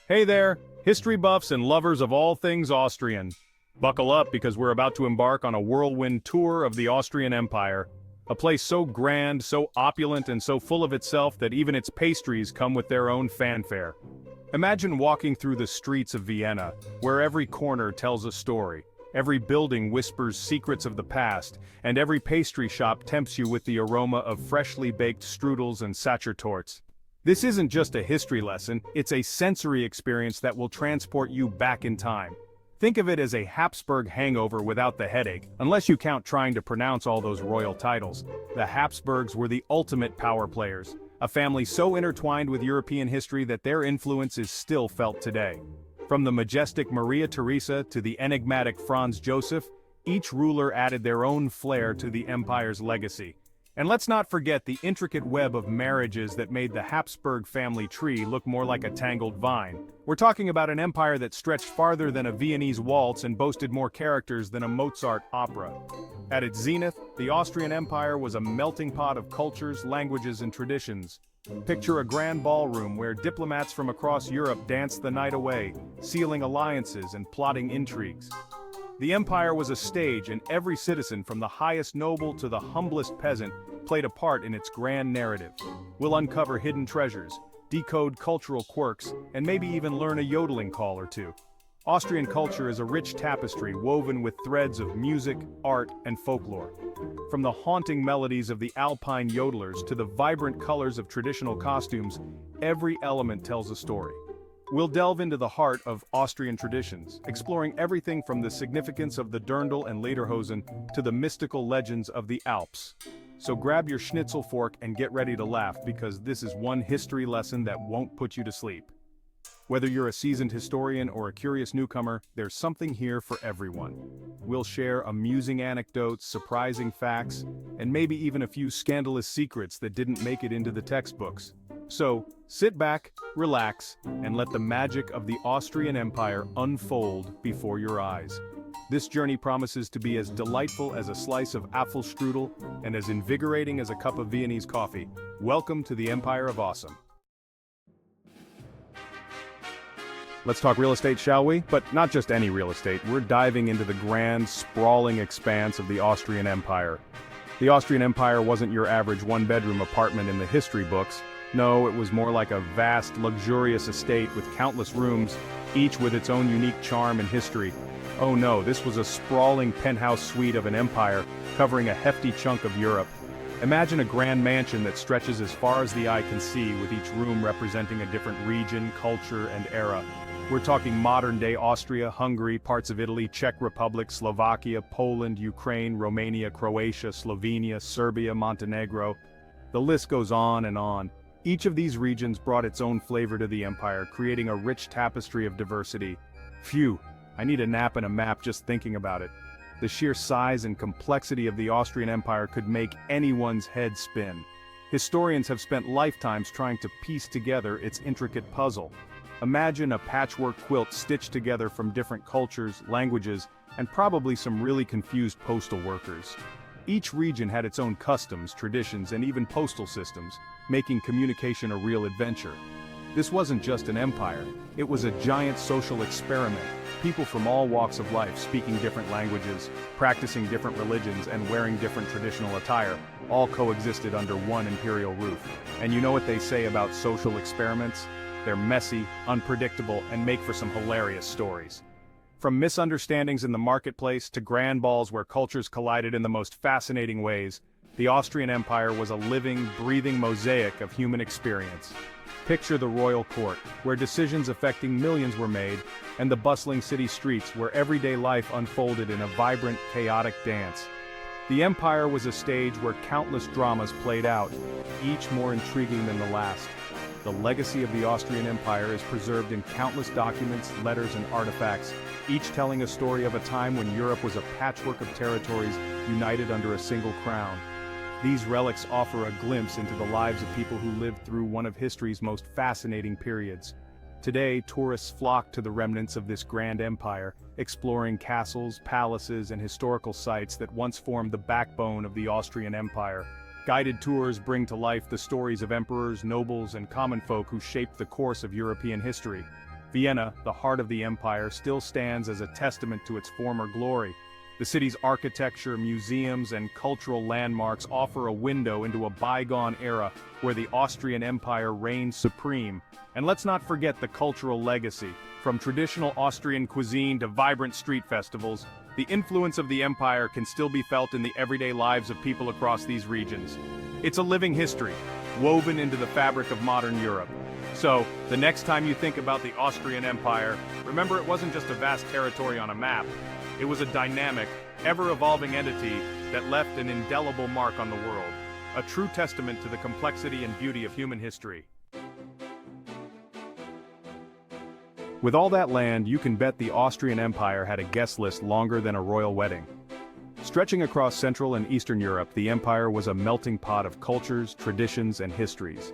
Hey there, history buffs and lovers of all things Austrian. Buckle up because we're about to embark on a whirlwind tour of the Austrian Empire. A place so grand, so opulent, and so full of itself that even its pastries come with their own fanfare. Imagine walking through the streets of Vienna, where every corner tells a story, every building whispers secrets of the past, and every pastry shop tempts you with the aroma of freshly baked strudels and sachertorts. This isn't just a history lesson, it's a sensory experience that will transport you back in time. Think of it as a Hapsburg hangover without the headache, unless you count trying to pronounce all those royal titles. The Hapsburgs were the ultimate power players, a family so intertwined with European history that their influence is still felt today. From the majestic Maria Theresa to the enigmatic Franz Joseph, each ruler added their own flair to the empire's legacy. And let's not forget the intricate web of marriages that made the Hapsburg family tree look more like a tangled vine. We're talking about an empire that stretched farther than a Viennese waltz and boasted more characters than a Mozart opera. At its zenith, the Austrian Empire was a melting pot of cultures, languages, and traditions. Picture a grand ballroom where diplomats from across Europe danced the night away, sealing alliances and plotting intrigues. The empire was a stage, and every citizen from the highest noble to the humblest peasant played a part in its grand narrative. We'll uncover hidden treasures, decode cultural quirks, and maybe even learn a yodeling call or two. Austrian culture is a rich tapestry woven with threads of music, art, and folklore. From the haunting melodies of the Alpine yodelers to the vibrant colors of traditional costumes, every element tells a story. We'll delve into the heart of Austrian traditions, exploring everything from the significance of the Dirndl and Lederhosen to the mystical legends of the Alps. So grab your schnitzel fork and get ready to laugh because this is one history lesson that won't put you to sleep. Whether you're a seasoned historian or a curious newcomer, there's something here for everyone. We'll share amusing anecdotes, surprising facts, and maybe even a few scandalous secrets that didn't make it into the textbooks. So, sit back, relax, and let the magic of the Austrian Empire unfold before your eyes. This journey promises to be as delightful as a slice of Apfelstrudel and as invigorating as a cup of Viennese coffee. Welcome to the Empire of Awesome. Let's talk real estate, shall we? But not just any real estate. We're diving into the grand, sprawling expanse of the Austrian Empire. The Austrian Empire wasn't your average one-bedroom apartment in the history books. No, it was more like a vast, luxurious estate with countless rooms, each with its own unique charm and history. Oh no, this was a sprawling penthouse suite of an empire, covering a hefty chunk of Europe. Imagine a grand mansion that stretches as far as the eye can see, with each room representing a different region, culture, and era. We're talking modern-day Austria, Hungary, parts of Italy, Czech Republic, Slovakia, Poland, Ukraine, Romania, Croatia, Slovenia, Serbia, Montenegro. The list goes on and on. Each of these regions brought its own flavor to the empire, creating a rich tapestry of diversity. Phew, I need a nap and a map just thinking about it. The sheer size and complexity of the Austrian Empire could make anyone's head spin. Historians have spent lifetimes trying to piece together its intricate puzzle. Imagine a patchwork quilt stitched together from different cultures, languages, and probably some really confused postal workers. Each region had its own customs, traditions, and even postal systems, making communication a real adventure. This wasn't just an empire, it was a giant social experiment. People from all walks of life speaking different languages, practicing different religions, and wearing different traditional attire, all coexisted under one imperial roof. And you know what they say about social experiments? They're messy, unpredictable, and make for some hilarious stories. From misunderstandings in the marketplace to grand balls where cultures collided in the most fascinating ways, the Austrian Empire was a living, breathing mosaic of human experience. Picture the royal court, where decisions affecting millions were made, and the bustling city streets where everyday life unfolded in a vibrant, chaotic dance. The empire was a stage where countless dramas played out, each more intriguing than the last. The legacy of the Austrian Empire is preserved in countless documents, letters, and artifacts, each telling a story of a time when Europe was a patchwork of territories united under a single crown. These relics offer a glimpse into the lives of people who lived through one of history's most fascinating periods. Today, tourists flock to the remnants of this grand empire, exploring castles, palaces, and historical sites that once formed the backbone of the Austrian Empire. Guided tours bring to life the stories of emperors, nobles, and common folk who shaped the course of European history. Vienna, the heart of the empire, still stands as a testament to its former glory. The city's architecture, museums, and cultural landmarks offer a window into a bygone era where the Austrian Empire reigned supreme. And let's not forget the cultural legacy. From traditional Austrian cuisine to vibrant street festivals, the influence of the empire can still be felt in the everyday lives of people across these regions. It's a living history, woven into the fabric of modern Europe. So, the next time you think about the Austrian Empire, remember it wasn't just a vast territory on a map. It was a dynamic, ever-evolving entity that left an indelible mark on the world. A true testament to the complexity and beauty of human history. With all that land, you can bet the Austrian Empire had a guest list longer than a royal wedding. Stretching across Central and Eastern Europe, the empire was a melting pot of cultures, traditions, and histories.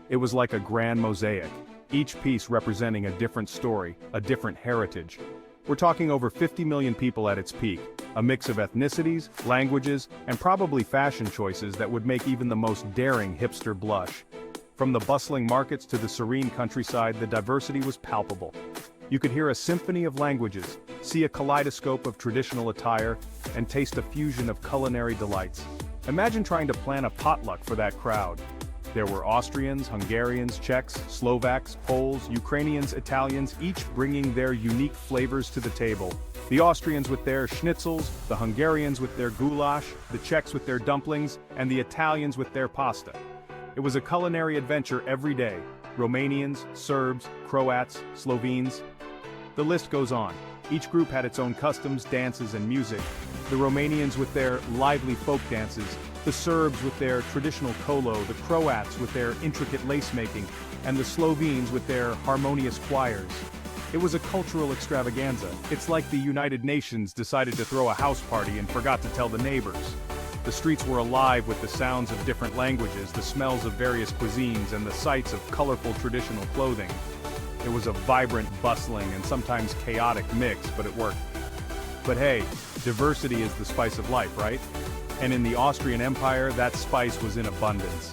It was like a grand mosaic, each piece representing a different story, a different heritage. We're talking over 50 million people at its peak, a mix of ethnicities, languages, and probably fashion choices that would make even the most daring hipster blush. From the bustling markets to the serene countryside, the diversity was palpable. You could hear a symphony of languages, see a kaleidoscope of traditional attire, and taste a fusion of culinary delights. Imagine trying to plan a potluck for that crowd. There were Austrians, Hungarians, Czechs, Slovaks, Poles, Ukrainians, Italians, each bringing their unique flavors to the table. The Austrians with their schnitzels, the Hungarians with their goulash, the Czechs with their dumplings, and the Italians with their pasta. It was a culinary adventure every day. Romanians, Serbs, Croats, Slovenes. The list goes on. Each group had its own customs, dances, and music. The Romanians with their lively folk dances, the Serbs with their traditional kolo, the Croats with their intricate lace-making, and the Slovenes with their harmonious choirs. It was a cultural extravaganza. It's like the United Nations decided to throw a house party and forgot to tell the neighbors. The streets were alive with the sounds of different languages, the smells of various cuisines, and the sights of colorful traditional clothing. It was a vibrant, bustling, and sometimes chaotic mix, but it worked. But hey, diversity is the spice of life, right? And in the Austrian Empire, that spice was in abundance.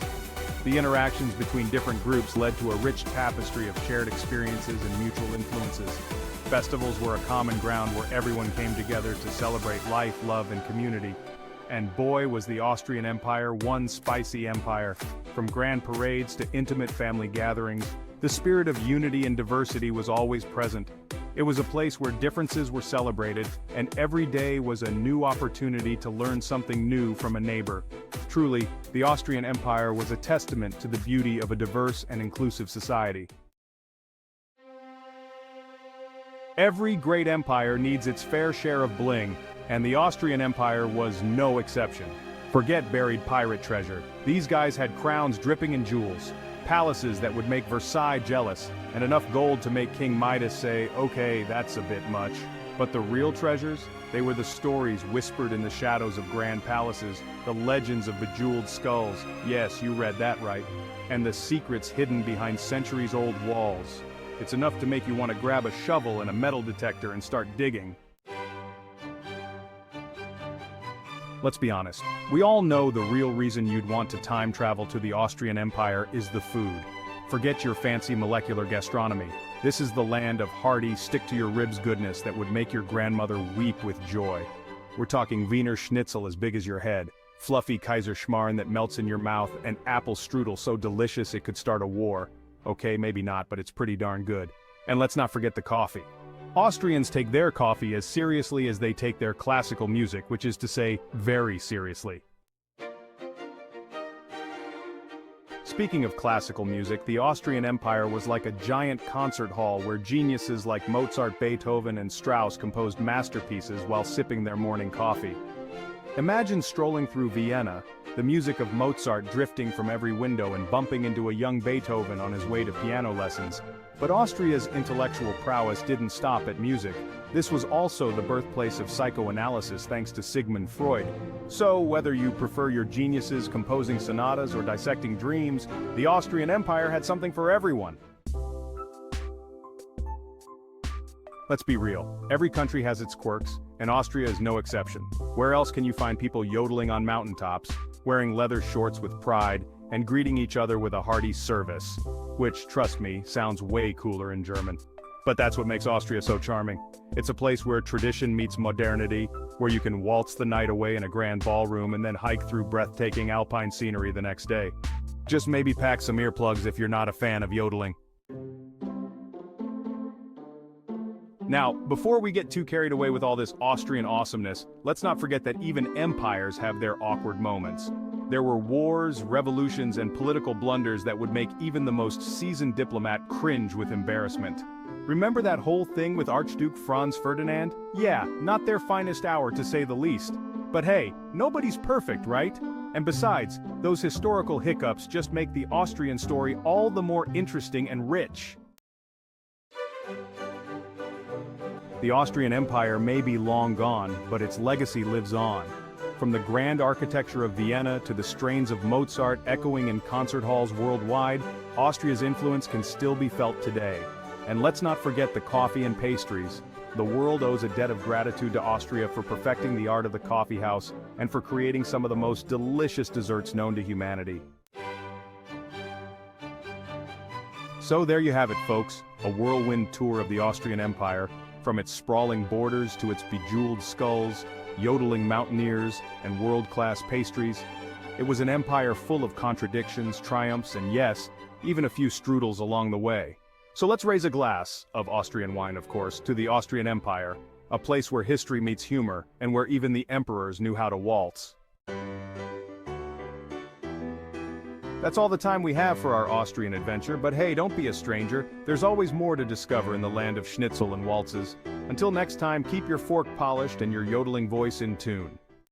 The interactions between different groups led to a rich tapestry of shared experiences and mutual influences. Festivals were a common ground where everyone came together to celebrate life, love, and community. And boy, was the Austrian Empire one spicy empire. From grand parades to intimate family gatherings, the spirit of unity and diversity was always present. It was a place where differences were celebrated, and every day was a new opportunity to learn something new from a neighbor. Truly, the Austrian Empire was a testament to the beauty of a diverse and inclusive society. Every great empire needs its fair share of bling, and the Austrian Empire was no exception. Forget buried pirate treasure. These guys had crowns dripping in jewels, palaces that would make Versailles jealous, and enough gold to make King Midas say, okay, that's a bit much. But the real treasures? They were the stories whispered in the shadows of grand palaces, the legends of bejeweled skulls, yes, you read that right, and the secrets hidden behind centuries-old walls. It's enough to make you want to grab a shovel and a metal detector and start digging. Let's be honest, we all know the real reason you'd want to time travel to the Austrian Empire is the food. Forget your fancy molecular gastronomy. This is the land of hearty, stick-to-your-ribs goodness that would make your grandmother weep with joy. We're talking Wiener Schnitzel as big as your head, fluffy Kaiserschmarrn that melts in your mouth, and apple strudel so delicious it could start a war. Okay, maybe not, but it's pretty darn good. And let's not forget the coffee. Austrians take their coffee as seriously as they take their classical music, which is to say, very seriously. Speaking of classical music, the Austrian Empire was like a giant concert hall where geniuses like Mozart, Beethoven, and Strauss composed masterpieces while sipping their morning coffee. Imagine strolling through Vienna, the music of Mozart drifting from every window and bumping into a young Beethoven on his way to piano lessons. But Austria's intellectual prowess didn't stop at music. This was also the birthplace of psychoanalysis thanks to Sigmund Freud. So, whether you prefer your geniuses composing sonatas or dissecting dreams, the Austrian Empire had something for everyone. Let's be real, every country has its quirks, and Austria is no exception. Where else can you find people yodeling on mountaintops, wearing leather shorts with pride, and greeting each other with a hearty service? Which, trust me, sounds way cooler in German. But that's what makes Austria so charming. It's a place where tradition meets modernity, where you can waltz the night away in a grand ballroom and then hike through breathtaking alpine scenery the next day. Just maybe pack some earplugs if you're not a fan of yodeling. Now, before we get too carried away with all this Austrian awesomeness, let's not forget that even empires have their awkward moments. There were wars, revolutions, and political blunders that would make even the most seasoned diplomat cringe with embarrassment. Remember that whole thing with Archduke Franz Ferdinand? Yeah, not their finest hour to say the least. But hey, nobody's perfect, right? And besides, those historical hiccups just make the Austrian story all the more interesting and rich. The Austrian Empire may be long gone, but its legacy lives on. From the grand architecture of Vienna to the strains of Mozart echoing in concert halls worldwide, Austria's influence can still be felt today. And let's not forget the coffee and pastries. The world owes a debt of gratitude to Austria for perfecting the art of the coffee house and for creating some of the most delicious desserts known to humanity. So there you have it, folks, a whirlwind tour of the Austrian Empire. From its sprawling borders to its bejeweled skulls, yodeling mountaineers, and world-class pastries. It was an empire full of contradictions, triumphs, and yes, even a few strudels along the way. So let's raise a glass, of Austrian wine of course, to the Austrian Empire, a place where history meets humor, and where even the emperors knew how to waltz. That's all the time we have for our Austrian adventure, but hey, don't be a stranger. There's always more to discover in the land of schnitzel and waltzes. Until next time, keep your fork polished and your yodeling voice in tune.